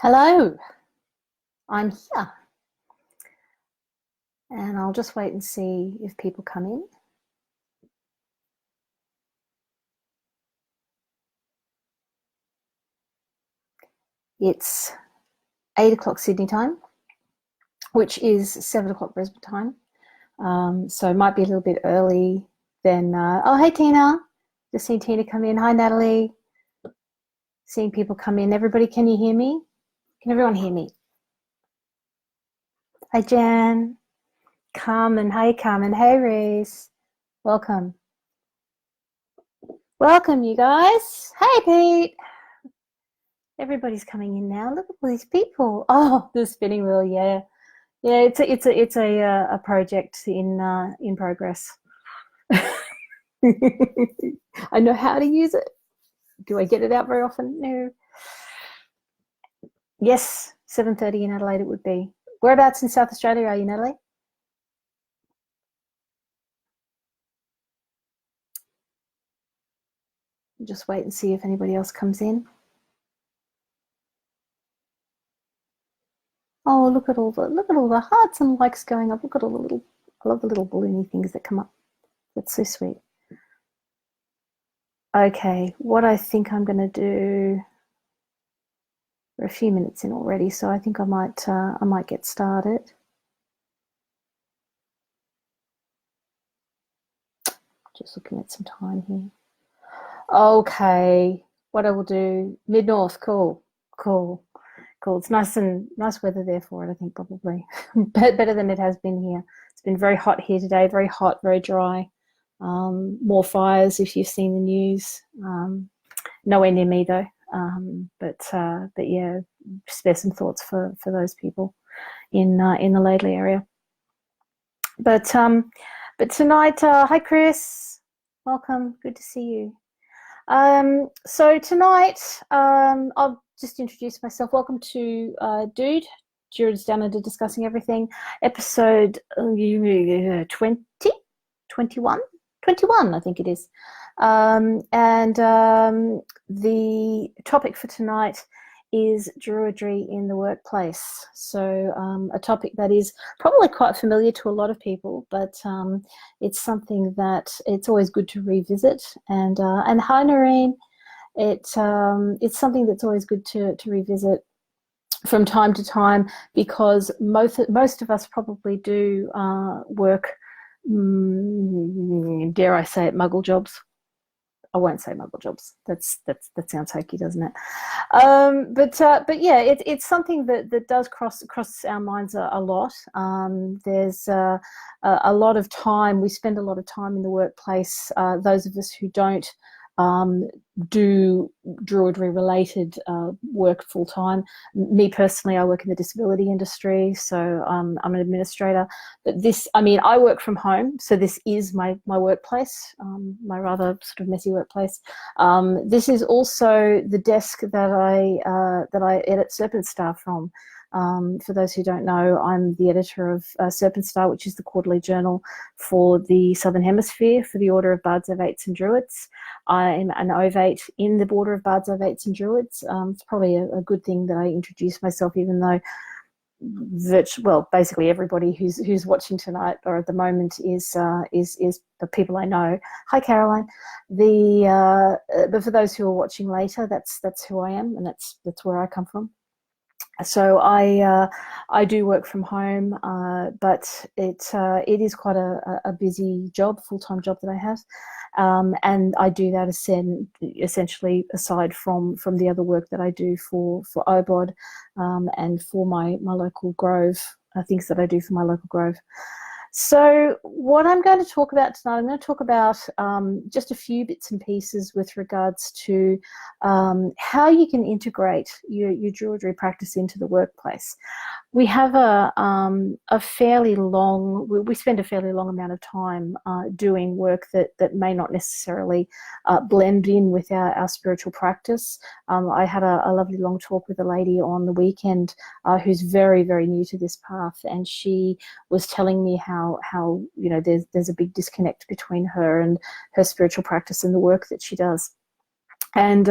Hello, I'm here. And I'll just wait and see if people come in. It's 8 o'clock Sydney time, which is 7 o'clock Brisbane time. So it might be a little bit early then. Oh, hey, Tina. Just seen Tina come in. Hi, Natalie. Seeing people come in. Everybody, can you hear me? Can everyone hear me? Hi, Jan. Carmen. Hi, Carmen. Hey, Reese. Welcome. Welcome, you guys. Hey, Pete. Everybody's coming in now. Look at all these people. Oh, the spinning wheel. Yeah. It's a project in progress. I know how to use it. Do I get it out very often? No. Yes, 7:30 in Adelaide it would be. Whereabouts in South Australia are you, Natalie? Just wait and see if anybody else comes in. Oh, look at all the hearts and likes going up. Look at all the little, I love the little balloony things that come up. That's so sweet. Okay, what I think I'm going to do. We're a few minutes in already, so I think I might get started. Just looking at some time here. Okay, what I will do, mid-north, cool. It's nice weather there for it, I think, probably. Better than it has been here. It's been very hot here today, very hot, very dry. More fires if you've seen the news. Nowhere near me though. But yeah, spare some thoughts for those people in the Laidley area. But tonight, hi Chris, welcome, good to see you. So tonight, I'll just introduce myself. Welcome to DDUDE, Druids Down Under Discussing Everything, episode 20, 21, I think it is. And the topic for tonight is Druidry in the workplace. So a topic that is probably quite familiar to a lot of people, but it's something that it's always good to revisit. And hi, Noreen. It's something that's always good to revisit from time to time, because most of us probably do work, dare I say it, muggle jobs. I won't say muggle jobs. That sounds hokey, doesn't it? But yeah, it's something that does cross our minds a lot. There's a lot of time. We spend a lot of time in the workplace. Those of us who don't do Druidry related work full time. Me personally, I work in the disability industry, so I'm an administrator. But I work from home, so this is my workplace, my rather sort of messy workplace. This is also the desk that I edit SerpentStar from. For those who don't know, I'm the editor of SerpentStar, which is the quarterly journal for the Southern Hemisphere for the Order of Bards, Ovates and Druids. I'm an Ovate in the Order of Bards, Ovates and Druids. It's probably a good thing that I introduce myself, even though basically everybody who's watching tonight or at the moment is the people I know. Hi, Caroline. But for those who are watching later, that's who I am, and that's where I come from. So I do work from home, but it is quite a busy job, full-time job that I have, and I do that essentially aside from the other work that I do for OBOD and for my local grove, things that I do for my local grove. So what I'm going to talk about tonight, I'm going to talk about just a few bits and pieces with regards to how you can integrate your Druidry practice into the workplace. We have we spend a fairly long amount of time doing work that may not necessarily blend in with our spiritual practice. I had a lovely long talk with a lady on the weekend who's very, very new to this path, and she was telling me how there's a big disconnect between her and her spiritual practice and the work that she does. And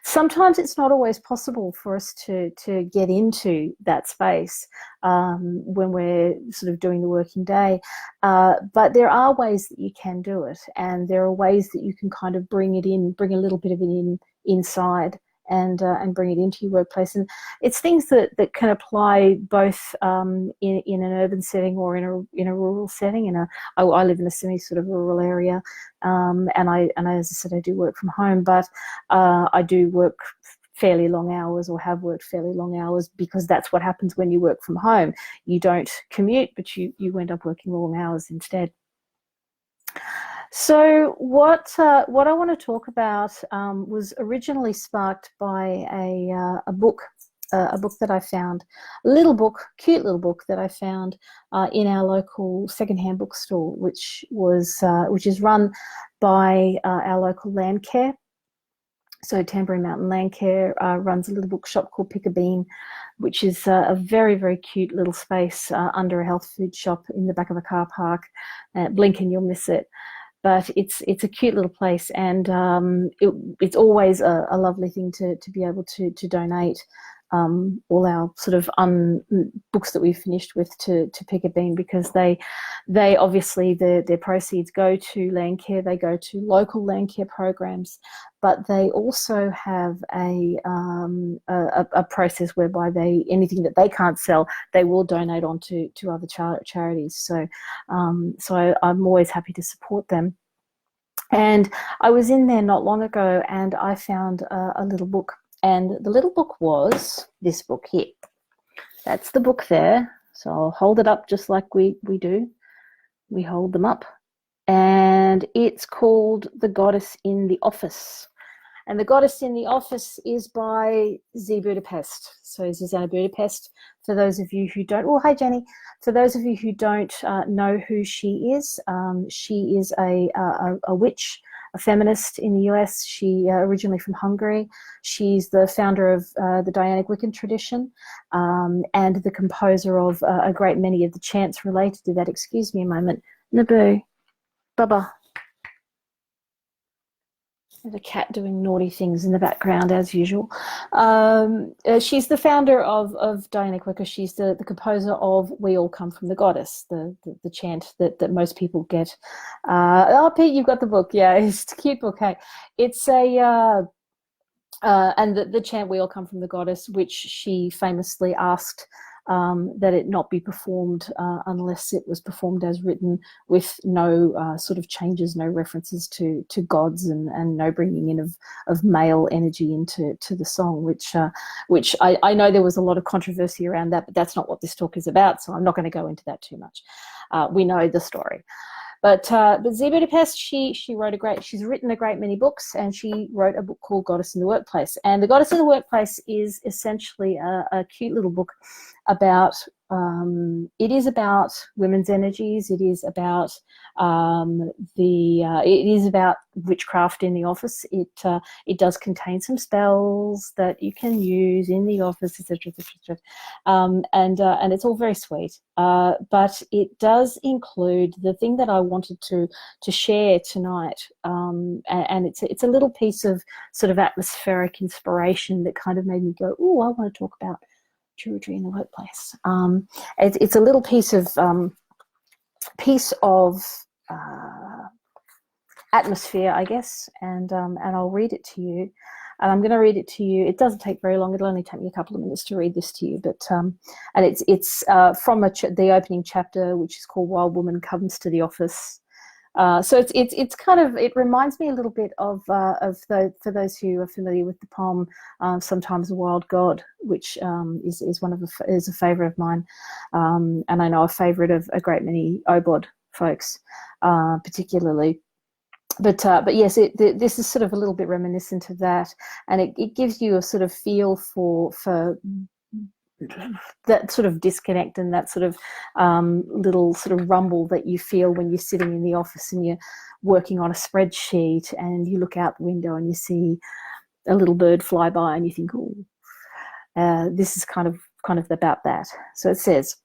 sometimes it's not always possible for us to get into that space when we're sort of doing the working day. But there are ways that you can do it, and there are ways that you can kind of bring it in, bring a little bit of it in inside, and bring it into your workplace. And it's things that can apply both in an urban setting or in a rural setting. I live in a semi sort of rural area, and as I said, I do work from home, but I do work fairly long hours, or have worked fairly long hours, because that's what happens when you work from home. You don't commute, but you end up working long hours instead. So what I want to talk about was originally sparked by a book that I found, cute little book that I found in our local secondhand bookstore, which is run by our local Landcare. So Tambourine Mountain Landcare runs a little bookshop called Pick a Bean, which is a very, very cute little space under a health food shop in the back of a car park. Blink and you'll miss it. But it's a cute little place, and it's always a lovely thing to be able to donate all our sort of books that we've finished with to Pick a Bean, because they obviously their proceeds go to Landcare, they go to local Landcare programs, but they also have a process whereby anything that they can't sell, they will donate on to other charities. So I'm always happy to support them. And I was in there not long ago, and I found a little book, and the little book was this book here. That's the book there. So I'll hold it up just like we do. We hold them up, and it's called The Goddess in the Office. And The Goddess in the Office is by Z Budapest. So Zuzana Budapest, for those of you who don't, oh, hi Jenny. For those of you who don't know who she is a witch, a feminist in the US. She originally from Hungary. She's the founder of the Dianic Wiccan tradition, and the composer of a great many of the chants related to that. Excuse me a moment. Naboo, Baba. There's a cat doing naughty things in the background, as usual. She's the founder of Dianic Wicca. She's the composer of "We All Come from the Goddess," the chant that most people get. Oh, Pete, you've got the book. Yeah, it's a cute book. Hey, it's and the chant "We All Come from the Goddess," which she famously asked that it not be performed unless it was performed as written, with no sort of changes, no references to gods, and no bringing in of male energy into the song, which I know there was a lot of controversy around that, but that's not what this talk is about, so I'm not going to go into that too much. We know the story. But Z Budapest, she's written a great many books, and she wrote a book called Goddess in the Workplace. And The Goddess in the Workplace is essentially a cute little book about, it is about women's energies. It is about it is about witchcraft in the office. It does contain some spells that you can use in the office, etc., etc. And it's all very sweet. But it does include the thing that I wanted to share tonight, and it's a little piece of sort of atmospheric inspiration that kind of made me go, oh, I want to talk about Druidry in the workplace. It's a little piece of atmosphere, I guess, and I'll read it to you. And I'm going to read it to you. It doesn't take very long. It'll only take me a couple of minutes to read this to you. But and it's from the opening chapter, which is called "Wild Woman Comes to the Office." So it's kind of, it reminds me a little bit of for those who are familiar with the poem "Sometimes a Wild God," which is a favourite of mine, and I know a favourite of a great many OBOD folks, particularly. But yes, this is sort of a little bit reminiscent of that, and it gives you a sort of feel for that sort of disconnect and that sort of little sort of rumble that you feel when you're sitting in the office and you're working on a spreadsheet, and you look out the window and you see a little bird fly by, and you think, oh, this is kind of about that. So it says,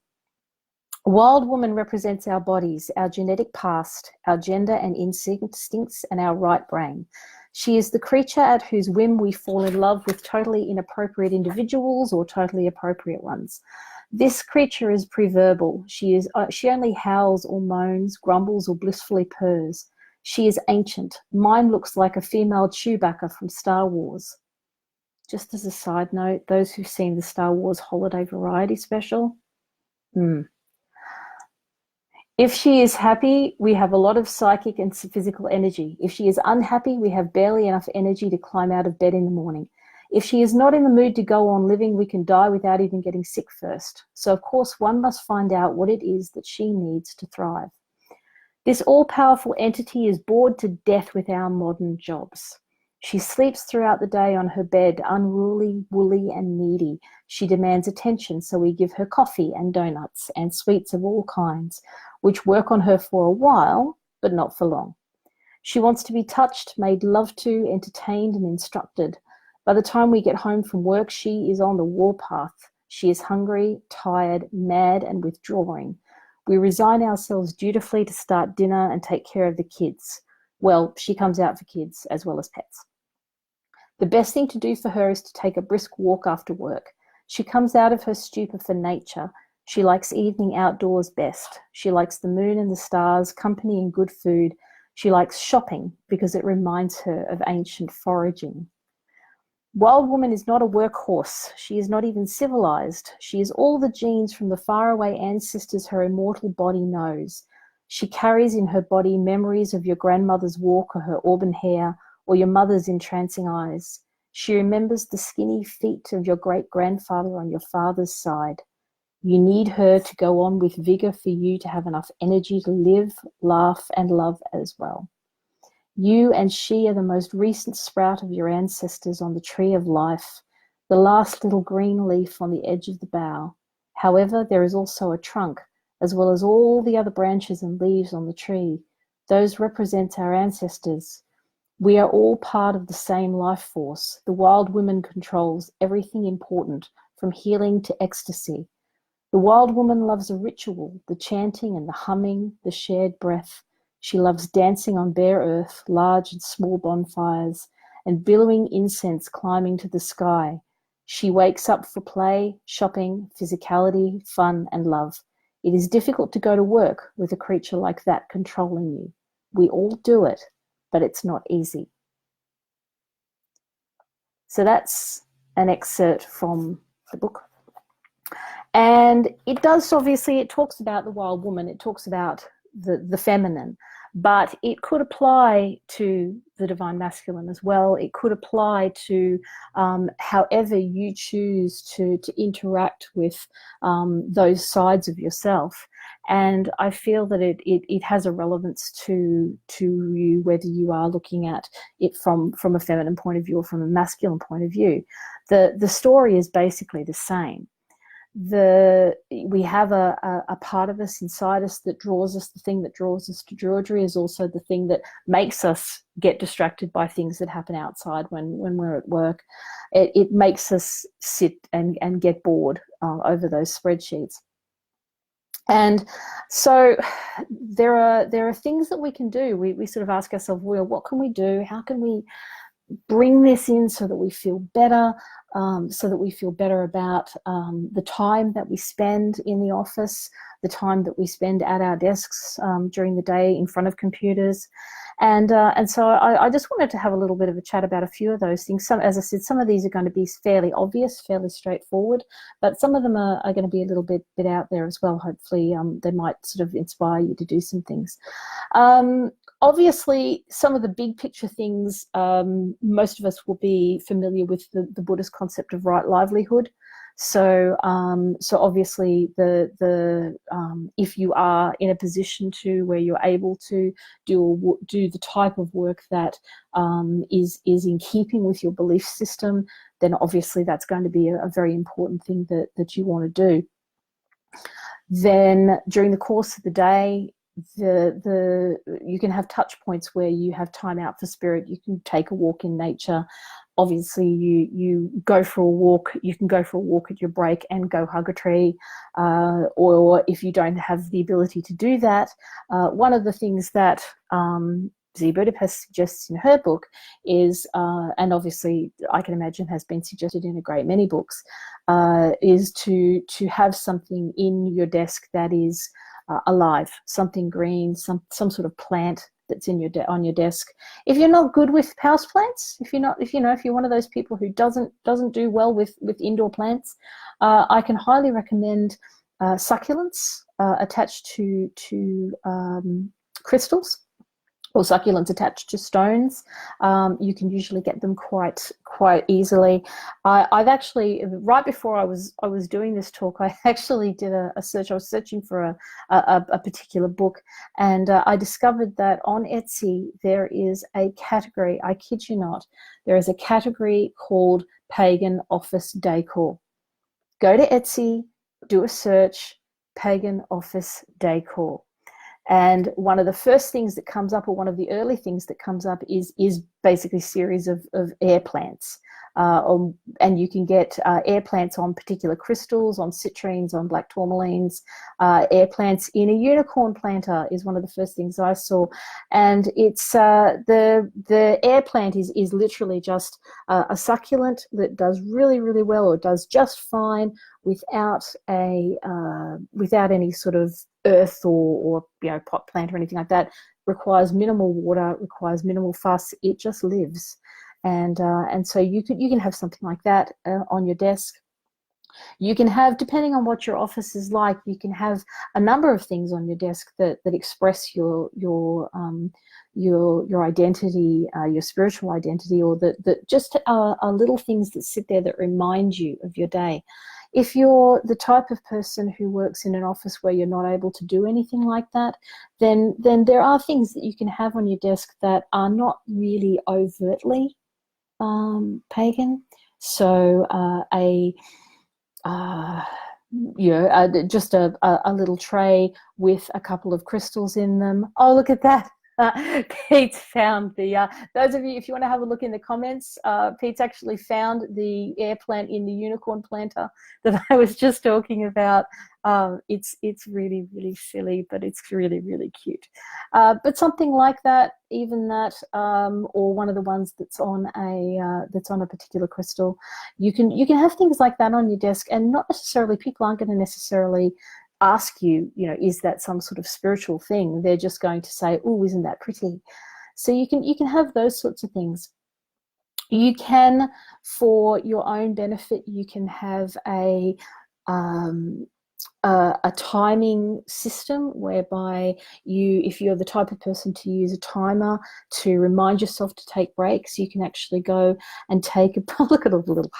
"Wild woman represents our bodies, our genetic past, our gender and instincts, and our right brain. She is the creature at whose whim we fall in love with totally inappropriate individuals or totally appropriate ones. This creature is preverbal. She only howls or moans, grumbles or blissfully purrs. She is ancient. Mine looks like a female Chewbacca from Star Wars. Just as a side note, those who've seen the Star Wars Holiday Variety Special, if she is happy, we have a lot of psychic and physical energy. If she is unhappy, we have barely enough energy to climb out of bed in the morning. If she is not in the mood to go on living, we can die without even getting sick first. So, of course, one must find out what it is that she needs to thrive. This all-powerful entity is bored to death with our modern jobs. She sleeps throughout the day on her bed, unruly, woolly, and needy. She demands attention, so we give her coffee and donuts and sweets of all kinds, which work on her for a while, but not for long. She wants to be touched, made love to, entertained, and instructed. By the time we get home from work, she is on the warpath. She is hungry, tired, mad, and withdrawing. We resign ourselves dutifully to start dinner and take care of the kids. Well, she comes out for kids as well as pets. The best thing to do for her is to take a brisk walk after work. She comes out of her stupor for nature. She likes evening outdoors best. She likes the moon and the stars, company and good food. She likes shopping because it reminds her of ancient foraging. Wild Woman is not a workhorse. She is not even civilized. She is all the genes from the faraway ancestors her immortal body knows. She carries in her body memories of your grandmother's walk or her auburn hair or your mother's entrancing eyes. She remembers the skinny feet of your great-grandfather on your father's side. You need her to go on with vigor for you to have enough energy to live, laugh, and love as well. You and she are the most recent sprout of your ancestors on the tree of life, the last little green leaf on the edge of the bough. However, there is also a trunk, as well as all the other branches and leaves on the tree. Those represent our ancestors. We are all part of the same life force. The Wild Woman controls everything important, from healing to ecstasy. The Wild Woman loves a ritual, the chanting and the humming, the shared breath. She loves dancing on bare earth, large and small bonfires, and billowing incense climbing to the sky. She wakes up for play, shopping, physicality, fun, and love. It is difficult to go to work with a creature like that controlling you. We all do it, but it's not easy. So that's an excerpt from the book. And it does, obviously, it talks about the Wild Woman. It talks about the feminine, but it could apply to the divine masculine as well. It could apply to however you choose to interact with those sides of yourself. And I feel that it has a relevance to you, whether you are looking at it from a feminine point of view or from a masculine point of view. The story is basically the same. We have a part of us inside us that draws us. The thing that draws us to Druidry is also the thing that makes us get distracted by things that happen outside when we're at work. It makes us sit and get bored over those spreadsheets. And so there are things that we can do. We sort of ask ourselves, well, what can we do? How can we bring this in so that we feel better, so that we feel better about the time that we spend in the office, the time that we spend at our desks during the day in front of computers. And so I just wanted to have a little bit of a chat about a few of those things. As I said, some of these are going to be fairly obvious, fairly straightforward, but some of them are going to be a little bit out there as well. Hopefully they might sort of inspire you to do some things. Obviously, some of the big picture things, most of us will be familiar with the Buddhist concept of right livelihood. So obviously, if you are in a position where you're able to do the type of work that is in keeping with your belief system, then obviously that's going to be a very important thing that you want to do. Then during the course of the day, you can have touch points where you have time out for spirit. You can take a walk in nature. Obviously, you go for a walk. You can go for a walk at your break and go hug a tree. Or if you don't have the ability to do that, one of the things that Budapest suggests in her book is, and obviously I can imagine has been suggested in a great many books, is to have something in your desk that is alive, something green, some sort of plant that's in on your desk. If you're not good with houseplants, if you're one of those people who doesn't do well with indoor plants, I can highly recommend succulents attached to crystals, or succulents attached to stones. You can usually get them quite easily. I've actually, right before I was doing this talk, I actually did a search. I was searching for a particular book, and I discovered that on Etsy there is a category, I kid you not, there is a category called Pagan Office Decor. Go to Etsy, do a search, Pagan Office Decor. And one of the first things that comes up, or one of the early things that comes up, is basically a series of air plants. And you can get air plants on particular crystals, on citrines, on black tourmalines. Air plants in a unicorn planter is one of the first things I saw. And it's the air plant is literally just a succulent that does really, really well, or does just fine without any sort of earth or pot plant or anything like that. Requires minimal water, requires minimal fuss. It just lives. And so you can have something like that on your desk. You can have, depending on what your office is like, you can have a number of things on your desk that express your identity, your spiritual identity, or that just are little things that sit there that remind you of your day. If you're the type of person who works in an office where you're not able to do anything like that, then there are things that you can have on your desk that are not really overtly pagan. So just a little tray with a couple of crystals in them. Oh, look at that. Pete's found the, those of you, if you want to have a look in the comments, Pete's actually found the air plant in the unicorn planter that I was just talking about. It's really, really silly, but it's really, really cute. But something like that, even that, or one of the ones that's on a particular crystal, you can have things like that on your desk, and not necessarily, people aren't going to necessarily ask you, is that some sort of spiritual thing? They're just going to say, oh, isn't that pretty? So you can have those sorts of things. You can, for your own benefit, you can have a timing system whereby if you're the type of person to use a timer to remind yourself to take breaks, you can actually go and take a look at all the little,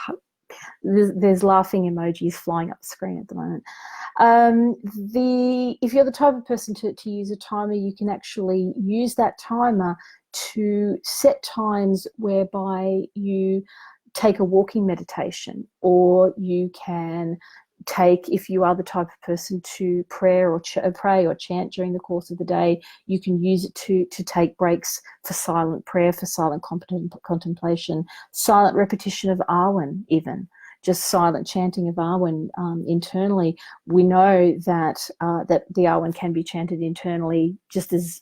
there's laughing emojis flying up the screen at the moment. If you're the type of person to use a timer, you can actually use that timer to set times whereby you take a walking meditation, or you can take, if you are the type of person to pray or chant during the course of the day, you can use it to take breaks for silent prayer, for silent contemplation, silent repetition of Arwen, even just silent chanting of Arwen internally. We know that that the Arwen can be chanted internally just as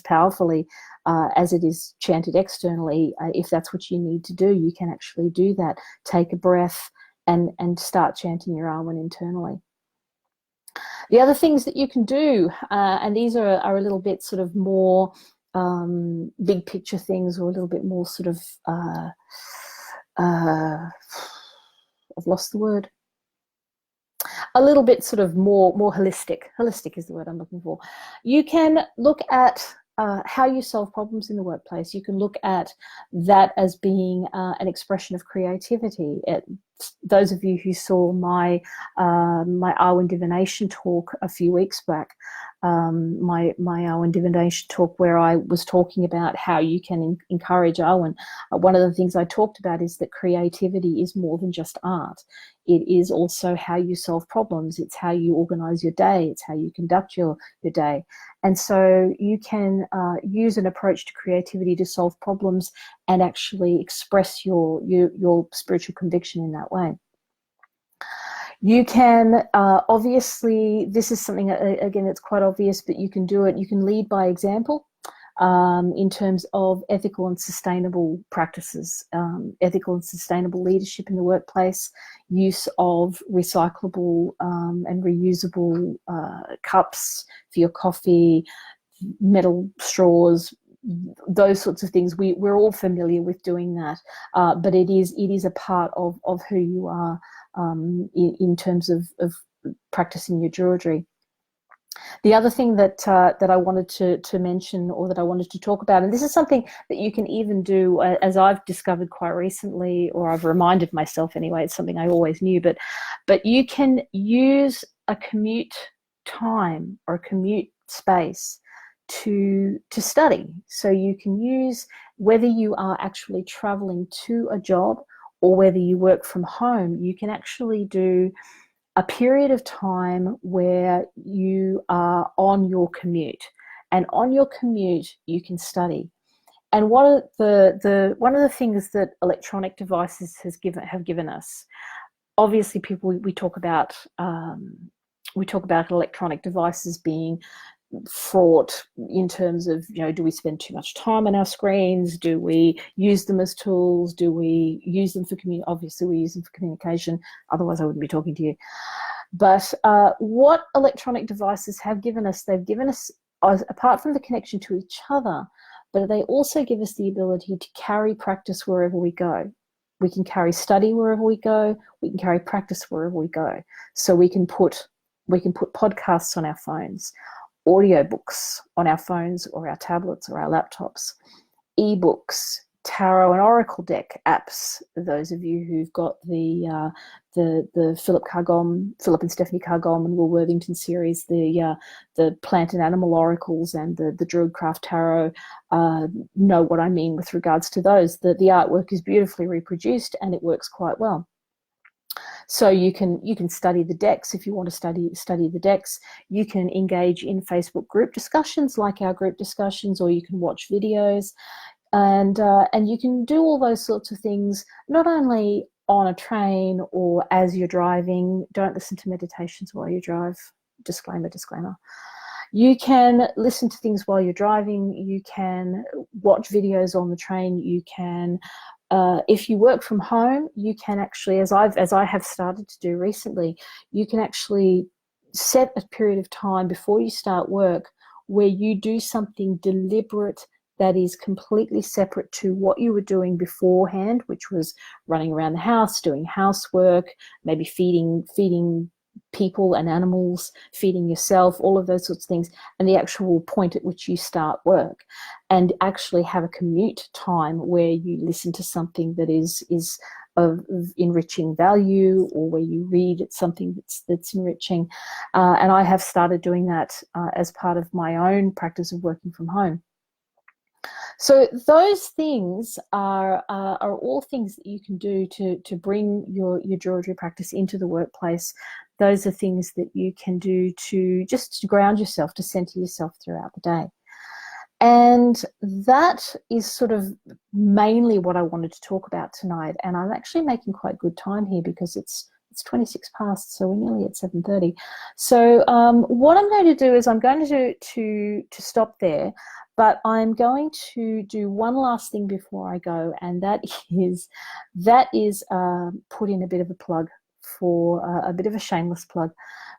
powerfully as it is chanted externally. If that's what you need to do, you can actually do that. Take a breath and start chanting your Arwen internally. The other things that you can do, and these are a little bit sort of more big picture things, or a little bit more sort of, I've lost the word, a little bit sort of more holistic. Holistic is the word I'm looking for. You can look at how you solve problems in the workplace. You can look at that as being an expression of creativity. Those of you who saw my Arwen divination talk a few weeks back, my Arwen divination talk, where I was talking about how you can encourage Arwen, one of the things I talked about is that creativity is more than just art. It is also how you solve problems. It's how you organize your day. It's how you conduct your day. And so you can use an approach to creativity to solve problems and actually express your spiritual conviction in that way. You can, obviously, this is something, again, it's quite obvious, but you can do it. You can lead by example. in terms of ethical and sustainable practices, ethical and sustainable leadership in the workplace, use of recyclable and reusable cups for your coffee, metal straws, those sorts of things. We're all familiar with doing that, but it is a part of who you are in terms of practicing your Druidry. The other thing that I wanted to mention, or that I wanted to talk about, and this is something that you can even do, as I've discovered quite recently, or I've reminded myself anyway, it's something I always knew, but you can use a commute time or a commute space to study. So you can use, whether you are actually traveling to a job or whether you work from home, you can actually do a period of time where you are on your commute, and on your commute you can study. And one of the things that electronic devices have given us, obviously, we talk about electronic devices being fraught in terms of, do we spend too much time on our screens? Do we use them as tools? Do we use them for obviously we use them for communication, otherwise I wouldn't be talking to you. But what electronic devices have given us, they've given us, apart from the connection to each other, but they also give us the ability to carry practice wherever we go. We can carry study wherever we go. We can carry practice wherever we go. So we can put podcasts on our phones, audiobooks on our phones or our tablets or our laptops, ebooks, tarot and oracle deck apps. Those of you who've got the Philip and Stephanie Cargom and Will Worthington series, the plant and animal oracles and the Druidcraft tarot, know what I mean with regards to those. The artwork is beautifully reproduced and it works quite well. So you can study the decks if you want to study the decks. You can engage in Facebook group discussions like our group discussions, or you can watch videos, and you can do all those sorts of things not only on a train or as you're driving. Don't listen to meditations while you drive. Disclaimer. You can listen to things while you're driving. You can watch videos on the train. You can, if you work from home, you can actually, as I have started to do recently, you can actually set a period of time before you start work where you do something deliberate that is completely separate to what you were doing beforehand, which was running around the house, doing housework, maybe feeding people and animals, feeding yourself, all of those sorts of things, and the actual point at which you start work, and actually have a commute time where you listen to something that is of enriching value, or where you read something that's enriching. And I have started doing that as part of my own practice of working from home. So those things are all things that you can do to bring your Druidry practice into the workplace. Those are things that you can do to just ground yourself, to center yourself throughout the day. And that is sort of mainly what I wanted to talk about tonight. And I'm actually making quite good time here because it's 26 past, so we're nearly at 7:30. So what I'm going to do is I'm going to stop there, but I'm going to do one last thing before I go, and that is put in a bit of a plug for a bit of a shameless plug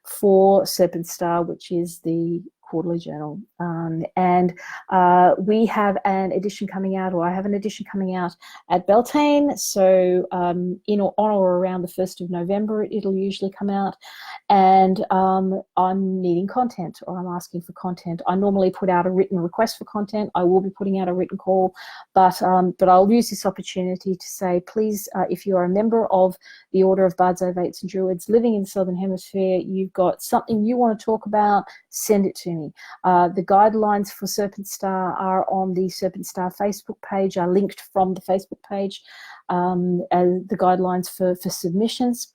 for SerpentStar, which is the quarterly journal, and we have an edition coming out, or I have an edition coming out at Beltane. So on or around the 1st of November, it'll usually come out, and I'm needing content, or I'm asking for content. I normally put out a written request for content. I will be putting out a written call, but I'll use this opportunity to say, please, if you are a member of the Order of Bards, Ovates and Druids living in the Southern Hemisphere, you've got something you want to talk about, send it to me. The guidelines for SerpentStar are on the SerpentStar Facebook page, are linked from the Facebook page, and the guidelines for submissions.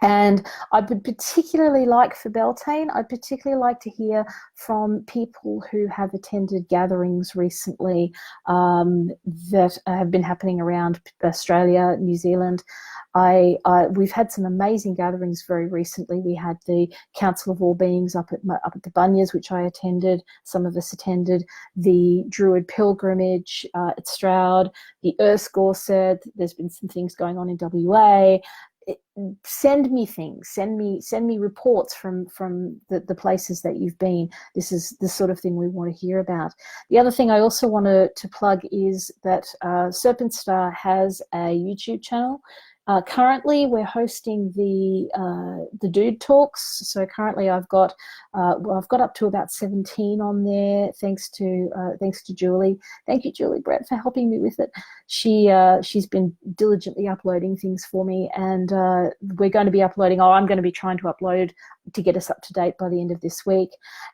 And I would particularly like for Beltane, I'd particularly like to hear from people who have attended gatherings recently that have been happening around Australia, New Zealand. We've had some amazing gatherings very recently. We had the Council of All Beings up at the Bunyas, which I attended. Some of us attended the Druid Pilgrimage at Stroud, the Earth Gorset. There's been some things going on in WA. Send me things, send me reports from the places that you've been. This is the sort of thing we want to hear about. The other thing I also want to plug is that SerpentStar has a YouTube channel. Currently, we're hosting the Dude Talks. So currently, I've got up to about 17 on there, thanks to Julie. Thank you, Julie Brett, for helping me with it. She's been diligently uploading things for me, and we're going to be uploading. I'm going to be trying to upload to get us up to date by the end of this week.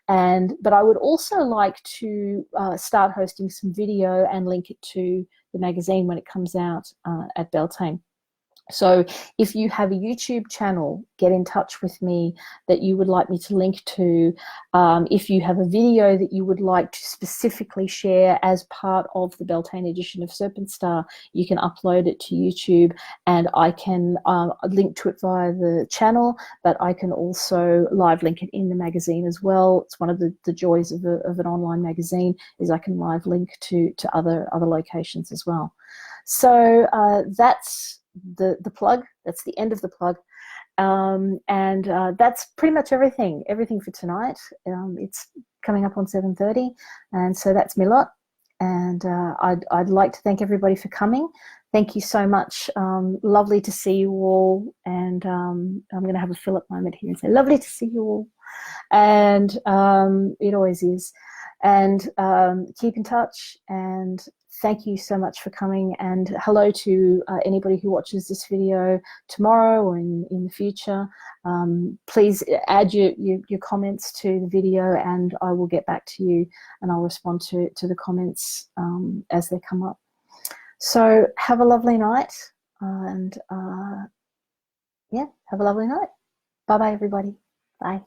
But I would also like to start hosting some video and link it to the magazine when it comes out at Beltane. So if you have a YouTube channel, get in touch with me that you would like me to link to. If you have a video that you would like to specifically share as part of the Beltane edition of SerpentStar, you can upload it to YouTube, and I can link to it via the channel, but I can also live link it in the magazine as well. It's one of the joys of an online magazine, is I can live link to other locations as well. So that's the plug. That's the end of the plug, and that's pretty much everything for tonight. It's coming up on 7:30, and so that's me lot. And I'd like to thank everybody for coming. Thank you so much. Lovely to see you all, and I'm going to have a Philip moment here and say lovely to see you all, and it always is. And keep in touch, and thank you so much for coming, and hello to anybody who watches this video tomorrow or in the future. Please add your comments to the video, and I will get back to you, and I'll respond to the comments as they come up. So have a lovely night, and yeah, have a lovely night. Bye-bye, everybody. Bye.